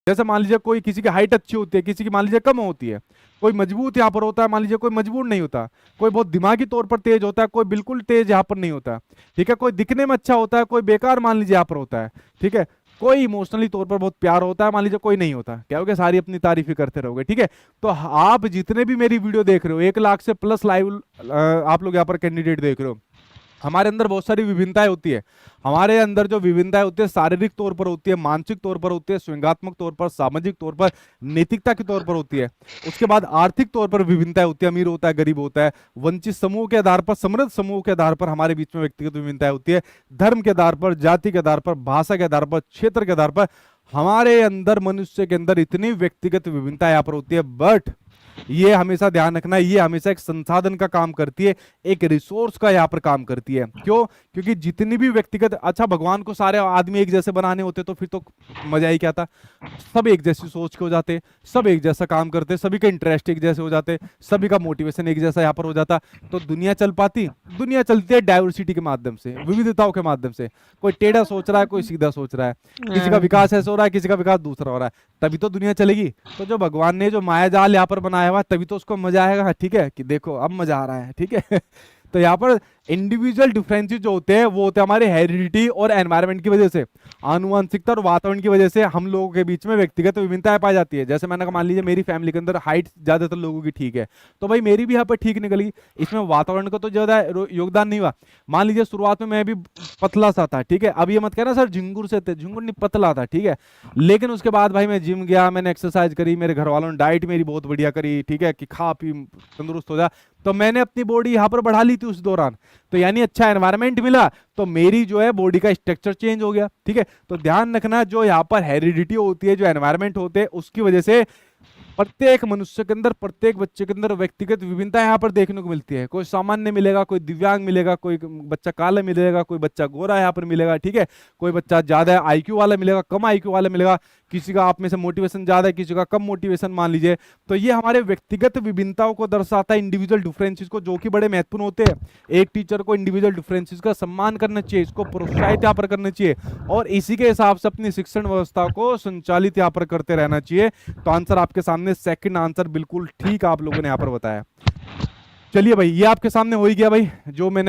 जैसे मान लीजिए कोई किसी की हाइट अच्छी होती है, किसी की मान लीजिए कम होती है, कोई मजबूत यहाँ पर होता है, मान लीजिए कोई मजबूत नहीं होता, कोई बहुत दिमागी तौर पर तेज होता है, कोई बिल्कुल तेज यहाँ पर नहीं होता, ठीक है, कोई दिखने में अच्छा होता है, कोई बेकार मान लीजिए यहाँ पर होता है, ठीक है, कोई इमोशनली तौर पर बहुत प्यार होता है, मान लीजिए कोई नहीं होता, क्या होगा, सारी अपनी तारीफ ही करते रहोगे, ठीक है। तो आप जितने भी मेरी वीडियो देख रहे हो, 1 लाख से प्लस लाइव आप लोग यहाँ पर कैंडिडेट देख रहे हो, हमारे अंदर बहुत सारी विभिन्नताएं होती है। हमारे अंदर जो विभिन्नताएं होती है शारीरिक तौर पर होती है, मानसिक तौर पर होती है, स्वयंगात्मक तौर पर, सामाजिक तौर पर, नैतिकता के तौर पर होती है। उसके बाद आर्थिक तौर पर विभिन्नताएं होती है, अमीर होता है, गरीब होता है, वंचित समूह के आधार पर, समृद्ध समूह के आधार पर हमारे बीच में व्यक्तिगत विभिन्नताएं होती है, धर्म के आधार पर, जाति के आधार पर, भाषा के आधार पर, क्षेत्र के आधार पर हमारे अंदर, मनुष्य के अंदर इतनी व्यक्तिगत विभिन्नता यहाँ पर होती है। बट ये हमेशा ध्यान रखना, ये हमेशा एक संसाधन का काम करती है, एक रिसोर्स का यहाँ पर काम करती है। क्यों? क्योंकि जितनी भी व्यक्तिगत, अच्छा भगवान को सारे आदमी एक जैसे बनाने होते तो फिर तो मजा ही क्या था। सब एक जैसी सोच के हो जाते, सब एक जैसा काम करते, सभी के इंटरेस्ट एक जैसे हो जाते, सभी का मोटिवेशन एक जैसा यहाँ पर हो जाता, तो दुनिया चल पाती। दुनिया चलती है डाइवर्सिटी के माध्यम से, विविधताओं के माध्यम से। कोई टेढ़ा सोच रहा है, कोई सीधा सोच रहा है, किसी का विकास ऐसा हो रहा है, किसी का विकास दूसरा हो रहा है, तभी तो दुनिया चलेगी। तो जो भगवान ने जो माया जाल यहाँ पर बनाया हुआ, तभी तो उसको मजा आएगा, ठीक है, कि देखो अब मजा आ रहा है, ठीक है। तो यहाँ पर इंडिविजुअल डिफरेंसेस जो होते हैं वो होते हैं हमारे हेरिडिटी और एनवायरनमेंट की वजह से, आनुवंशिकता और वातावरण की वजह से हम लोगों के बीच में व्यक्तिगत विभिन्नताएं पाई जाती है। जैसे मैंने कहा, मान लीजिए मेरी फैमिली के अंदर हाइट ज्यादातर लोगों की ठीक है, तो भाई मेरी भी यहाँ पर ठीक निकली, इसमें वातावरण का तो ज्यादा योगदान नहीं हुआ। मान लीजिए शुरुआत में मैं भी पतला सा था, ठीक है, अब ये मत कहना सर झिंगुर से थे, झिंगुर नहीं, पतला था, ठीक है, लेकिन उसके बाद भाई मैं जिम गया, मैंने एक्सरसाइज करी, मेरे घर वालों ने डाइट मेरी बहुत बढ़िया करी, ठीक है, कि खा पी तंदुरुस्त हो जा, तो मैंने अपनी बॉडी यहाँ पर बढ़ा ली थी उस दौरान। तो यानी अच्छा एनवायरनमेंट मिला, तो मेरी जो है बॉडी का स्ट्रक्चर चेंज हो गया, ठीक है। तो ध्यान रखना, जो यहाँ पर हेरिडिटी होती है, जो एनवायरनमेंट होते हैं, उसकी वजह से प्रत्येक मनुष्य के अंदर, प्रत्येक बच्चे के अंदर व्यक्तिगत विभिन्नता यहाँ पर देखने को मिलती है। कोई सामान्य मिलेगा, कोई दिव्यांग मिलेगा, कोई बच्चा काला मिलेगा, कोई बच्चा गोरा यहाँ पर मिलेगा, ठीक है, कोई बच्चा ज्यादा आईक्यू वाला मिलेगा, कम आईक्यू वाला मिलेगा, किसी का आप में से मोटिवेशन ज्यादा है, किसी का कम मोटिवेशन मान लीजिए। तो ये हमारे व्यक्तिगत विभिन्नताओं को दर्शाता है, इंडिविजुअल डिफरेंसेस को, जो कि बड़े महत्वपूर्ण होते हैं। एक टीचर को इंडिविजुअल डिफरेंसेस का सम्मान करना चाहिए, इसको प्रोत्साहित यहाँ पर करना चाहिए, और इसी के हिसाब से अपनी शिक्षण व्यवस्था को संचालित यहाँ पर करते रहना चाहिए। तो आंसर आपके सामने, सेकंड आंसर बिल्कुल ठीक आप लोगों ने यहाँ पर बताया। चलिए भाई, ये आपके सामने हो ही गया भाई, जो मैंने